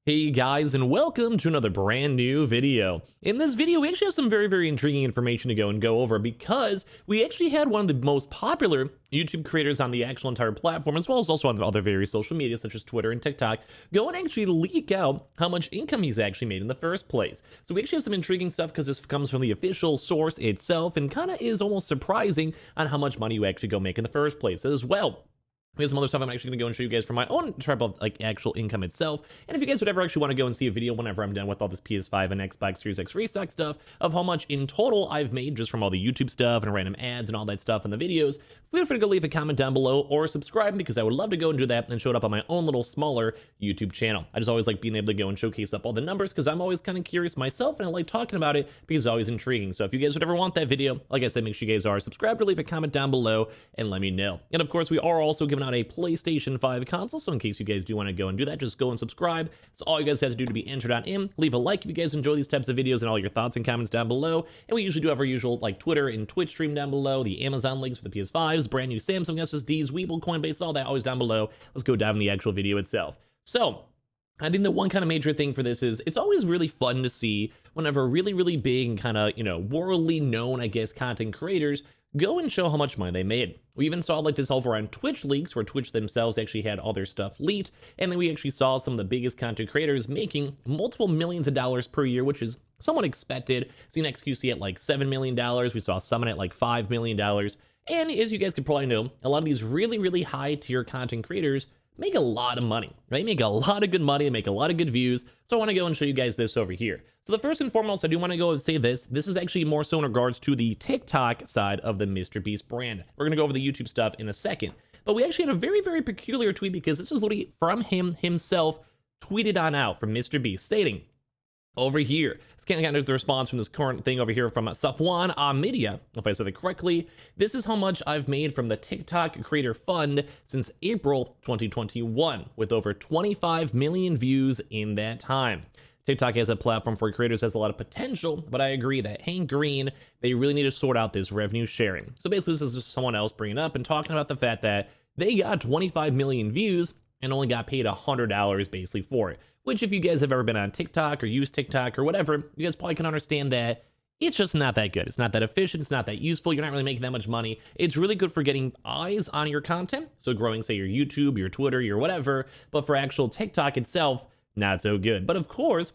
Hey guys, and welcome to another brand new video. In this video, we actually have some very intriguing information to go over because we actually had one of the most popular YouTube creators on the actual entire platform, as well as also on the other various social media such as Twitter and TikTok, go and actually leak out how much income he's actually made in the first place. So we actually have some intriguing stuff because this comes from the official source itself and kind of is almost surprising on how much money you actually go make in the first place as well. We have some other stuff I'm actually going to go and show you guys for my own type of like actual income itself. And if you guys would ever actually want to go and see a video whenever I'm done with all this PS5 and Xbox Series X restock stuff of how much in total I've made just from all the YouTube stuff and random ads and all that stuff in the videos, feel free to go leave a comment down below or subscribe because I would love to go and do that and show it up on my own little smaller YouTube channel. I just always like being able to go and showcase up all the numbers because I'm always kind of curious myself and I like talking about it because it's always intriguing. So if you guys would ever want that video, like I said, make sure you guys are subscribed or leave a comment down below and let me know. And of course, we are also giving out a PlayStation 5 console, so in case you guys do want to go and do that, just go and subscribe. That's all you guys have to do to be entered on in. Leave a like if you guys enjoy these types of videos and all your thoughts and comments down below. And we usually do have our usual like Twitter and Twitch stream down below, the Amazon links for the PS5s, brand new Samsung SSDs, Weeble, Coinbase, all that always down below. Let's go dive in the actual video itself. So I think the one kind of major thing for this is it's always really fun to see whenever really big and kind of, worldly known, I guess, content creators go and show how much money they made. We even saw like this over on Twitch leaks where Twitch themselves actually had all their stuff leaked. And then we actually saw some of the biggest content creators making multiple millions of dollars per year, which is somewhat expected. Seen XQC at like $7 million. We saw Summon at like $5 million. And as you guys could probably know, a lot of these really high tier content creators make a lot of money, right? Make a lot of good money and make a lot of good views. So I want to go and show you guys this over here. So the first and foremost, I do want to go and say this. This is actually more so in regards to the TikTok side of the Mrbeast brand. We're going to go over the YouTube stuff in a second. But we actually had a very peculiar tweet because this was literally from him himself, tweeted on out from Mrbeast, stating, over here, it's kind of the response from this current thing over here from Safwan Media, if I said it correctly. This is how much I've made from the TikTok Creator Fund since April 2021, with over 25 million views in that time. TikTok as a platform for creators has a lot of potential, but I agree that Hank Green, they really need to sort out this revenue sharing. So basically, this is just someone else bringing up and talking about the fact that they got 25 million views and only got paid $100 basically for it. Which if you guys have ever been on TikTok or used TikTok or whatever, you guys probably can understand that it's just not that good. It's not that efficient. It's not that useful. You're not really making that much money. It's really good for getting eyes on your content. So growing, say, your YouTube, your Twitter, your whatever. But for actual TikTok itself, not so good. But of course,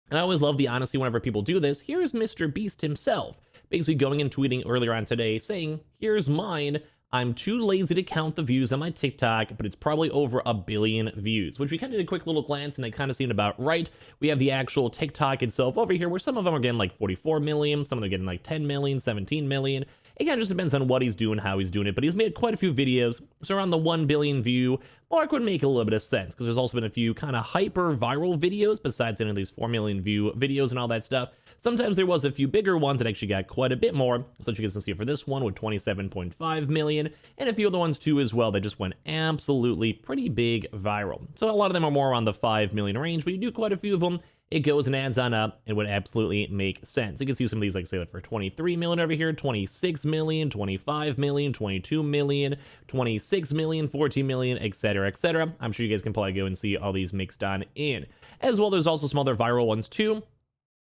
and I always love the honesty whenever people do this. Here's Mrbeast himself basically going and tweeting earlier on today saying, here's mine. I'm too lazy to count the views on my TikTok, but it's probably over 1 billion views, which we kind of did a quick little glance and they kind of seemed about right. We have the actual TikTok itself over here where some of them are getting like 44 million, some of them are getting like 10 million, 17 million. It kind of just depends on what he's doing, how he's doing it, but he's made quite a few videos. So around the 1 billion view mark would make a little bit of sense because there's also been a few kind of hyper viral videos besides any of these 4 million view videos and all that stuff. Sometimes there was a few bigger ones that actually got quite a bit more, such you guys can see for this one with 27.5 million, and a few other ones too as well that just went absolutely pretty big viral. So a lot of them are more around the 5 million range, but you do quite a few of them. It goes and adds on up and would absolutely make sense. You can see some of these, like say that for 23 million over here, 26 million, 25 million, 22 million, 26 million, 14 million, etc. I'm sure you guys can probably go and see all these mixed on in. As well, there's also some other viral ones too,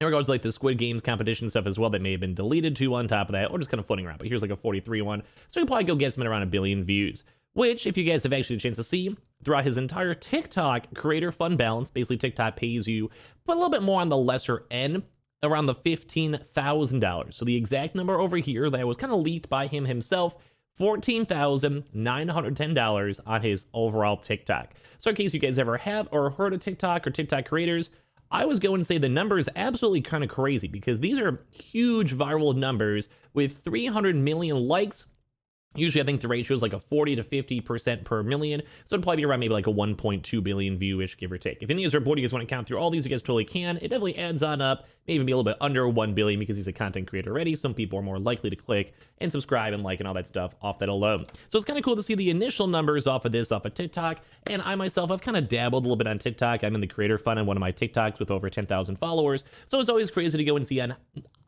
in regards to like the Squid Games competition stuff as well that may have been deleted too on top of that, or just kind of floating around. But here's like a 43 one. So you can probably go get some at around 1 billion views, which if you guys have actually a chance to see throughout his entire TikTok creator fund balance, basically TikTok pays you but a little bit more on the lesser end, around the $15,000. So the exact number over here that was kind of leaked by him himself, $14,910 on his overall TikTok. So in case you guys ever have or heard of TikTok or TikTok creators, I was going to say the numbers absolutely kind of crazy because these are huge viral numbers with 300 million likes. Usually, I think the ratio is like a 40 to 50% per million. So it'd probably be around maybe like a 1.2 billion view-ish, give or take. If any of you bored, you guys want to count through all these, you guys totally can. It definitely adds on up, maybe even be a little bit under 1 billion because he's a content creator already. Some people are more likely to click and subscribe and like and all that stuff off that alone. So it's kind of cool to see the initial numbers off of this, off of TikTok. And I myself, I've kind of dabbled a little bit on TikTok. I'm in the creator fund on one of my TikToks with over 10,000 followers. So it's always crazy to go and see on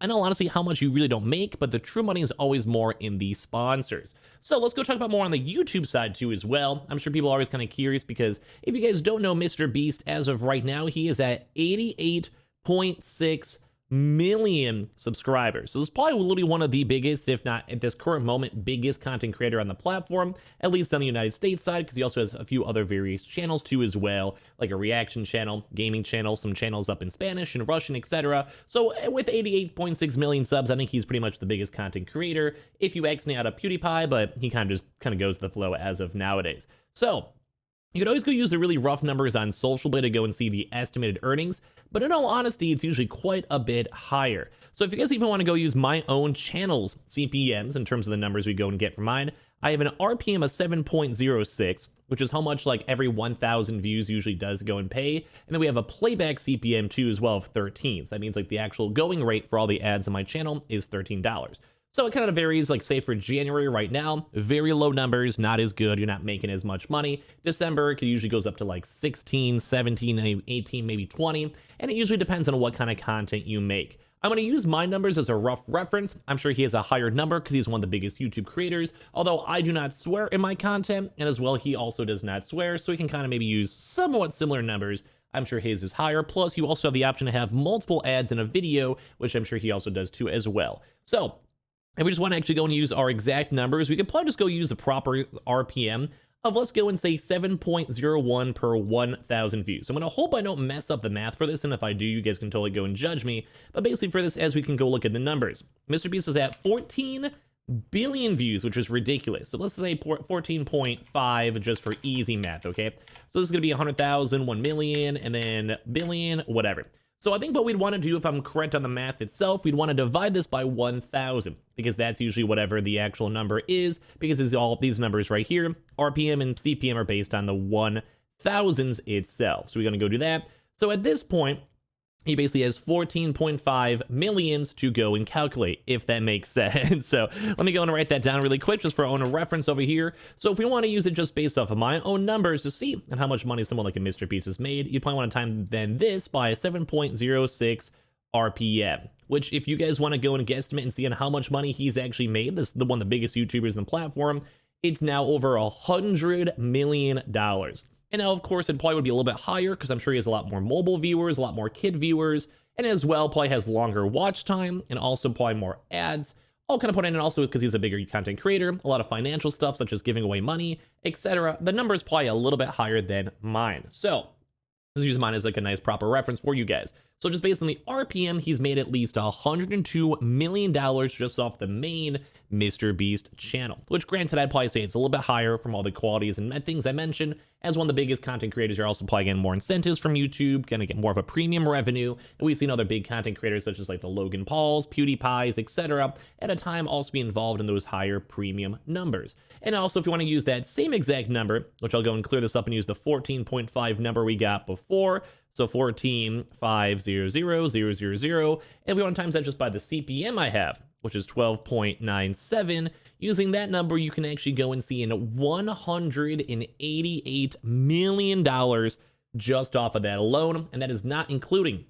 in all honesty, how much you really don't make, but the true money is always more in the sponsors. So let's go talk about more on the YouTube side too as well. I'm sure people are always kind of curious because if you guys don't know Mrbeast, as of right now, he is at 88.6 million subscribers. So this is probably literally one of the biggest, if not at this current moment, biggest content creator on the platform, at least on the United States side, because he also has a few other various channels too as well, like a reaction channel, gaming channel, some channels up in Spanish and Russian, etc. So with 88.6 million subs, I think he's pretty much the biggest content creator. If you X out of PewDiePie, but he kind of goes with the flow as of nowadays. So you could always go use the really rough numbers on Social Blade to go and see the estimated earnings, but in all honesty, it's usually quite a bit higher. So if you guys even want to go use my own channel's CPMs in terms of the numbers we go and get from mine, I have an RPM of 7.06, which is how much like every 1,000 views usually does go and pay. And then we have a playback CPM too as well of 13. So that means like the actual going rate for all the ads on my channel is $13. So it kind of varies, like say for January right now, very low numbers, not as good, you're not making as much money. December it usually goes up to like 16, 17, 18, maybe 20, and it usually depends on what kind of content you make. I'm going to use my numbers as a rough reference. I'm sure he has a higher number because he's one of the biggest YouTube creators, although I do not swear in my content, and as well he also does not swear, so he can kind of maybe use somewhat similar numbers. I'm sure his is higher, plus you also have the option to have multiple ads in a video, which I'm sure he also does too as well. So if we just want to actually go and use our exact numbers, we could probably just go use the proper RPM of, let's go and say 7.01 per 1,000 views. So I'm going to hope I don't mess up the math for this, and if I do, you guys can totally go and judge me. But basically for this, as we can go look at the numbers, Mrbeast is at 14 billion views, which is ridiculous. So let's say 14.5 just for easy math, okay? So this is going to be 100,000, 1 million, and then billion, whatever. So I think what we'd want to do, if I'm correct on the math itself, we'd want to divide this by 1,000, because that's usually whatever the actual number is, because it's all these numbers right here, RPM and CPM are based on the 1,000s itself. So we're going to go do that. So at this point, he basically has 14.5 millions to go and calculate, if that makes sense. So let me go and write that down really quick just for our own reference over here. So if we want to use it just based off of my own numbers to see and how much money someone like a Mrbeast has made, you probably want to time then this by 7.06 RPM, which if you guys want to go and guesstimate and see on how much money he's actually made, this is the one of the biggest YouTubers in the platform, it's now over $100 million. And now, of course, it probably would be a little bit higher because I'm sure he has a lot more mobile viewers, a lot more kid viewers, and as well probably has longer watch time and also probably more ads. I'll kind of put in, and also because he's a bigger content creator, a lot of financial stuff such as giving away money, etc. The number is probably a little bit higher than mine. So let's use mine as like a nice proper reference for you guys. So just based on the RPM, he's made at least $102 million just off the main Mrbeast channel, which granted, I'd probably say it's a little bit higher from all the qualities and things I mentioned. As one of the biggest content creators, you're also probably getting more incentives from YouTube, gonna get more of a premium revenue. And we've seen other big content creators such as like the Logan Pauls, PewDiePies, etc. at a time also be involved in those higher premium numbers. And also if you want to use that same exact number, which I'll go and clear this up and use the 14.5 number we got before, so 14,500,000, and we want to times that just by the CPM I have, which is 12.97. Using that number, you can actually go and see in $188 million just off of that alone, and that is not including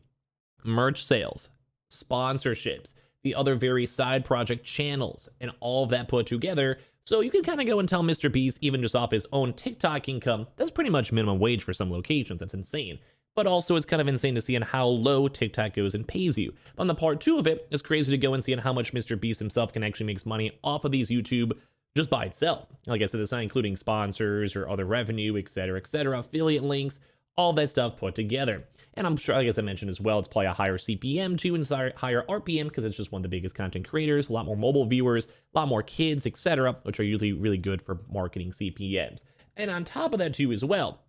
merch sales, sponsorships, the other various side project channels, and all of that put together. So you can kind of go and tell Mrbeast, even just off his own TikTok income, that's pretty much minimum wage for some locations. That's insane. But also it's kind of insane to see on how low TikTok goes and pays you. On the part two of it, it's crazy to go and see on how much Mrbeast himself can actually make money off of these YouTube just by itself. Like I said, it's not including sponsors or other revenue, etc., affiliate links, all that stuff put together. And I'm sure, like as I mentioned as well, it's probably a higher CPM too and higher RPM because it's just one of the biggest content creators, a lot more mobile viewers, a lot more kids, etc., which are usually really good for marketing CPMs. And on top of that too as well,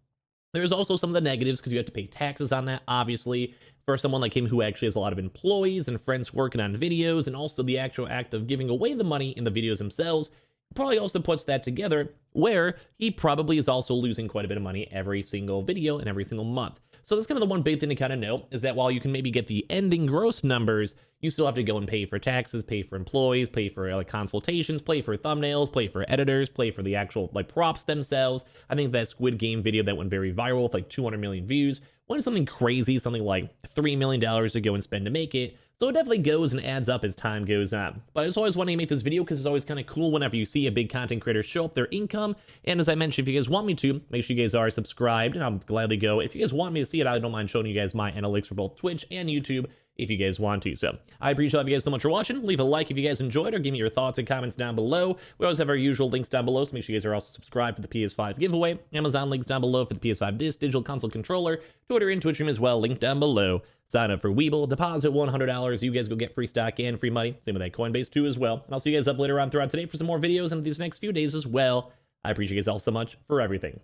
there's also some of the negatives because you have to pay taxes on that, obviously, for someone like him who actually has a lot of employees and friends working on videos, and also the actual act of giving away the money in the videos themselves probably also puts that together where he probably is also losing quite a bit of money every single video and every single month. So that's kind of the one big thing to kind of know is that while you can maybe get the ending gross numbers, you still have to go and pay for taxes, pay for employees, pay for like consultations, pay for thumbnails, pay for editors, pay for the actual like props themselves. I think that Squid Game video that went very viral with like 200 million views wanting something crazy, something like $3 million to go and spend to make it. So it definitely goes and adds up as time goes on. But I just always wanted to make this video because it's always kind of cool whenever you see a big content creator show up their income. And as I mentioned, if you guys want me to, make sure you guys are subscribed, and I'll gladly go. If you guys want me to see it, I don't mind showing you guys my analytics for both Twitch and YouTube if you guys want to. So I appreciate you guys so much for watching. Leave a like if you guys enjoyed, or give me your thoughts and comments down below. We always have our usual links down below, so make sure you guys are also subscribed for the PS5 giveaway. Amazon links down below for the PS5 Digital Console Controller. Twitter and Twitch stream as well, link down below. Sign up for Weeble, deposit $100. You guys go get free stock and free money. Same with that Coinbase too as well. And I'll see you guys up later on throughout today for some more videos and these next few days as well. I appreciate you guys all so much for everything.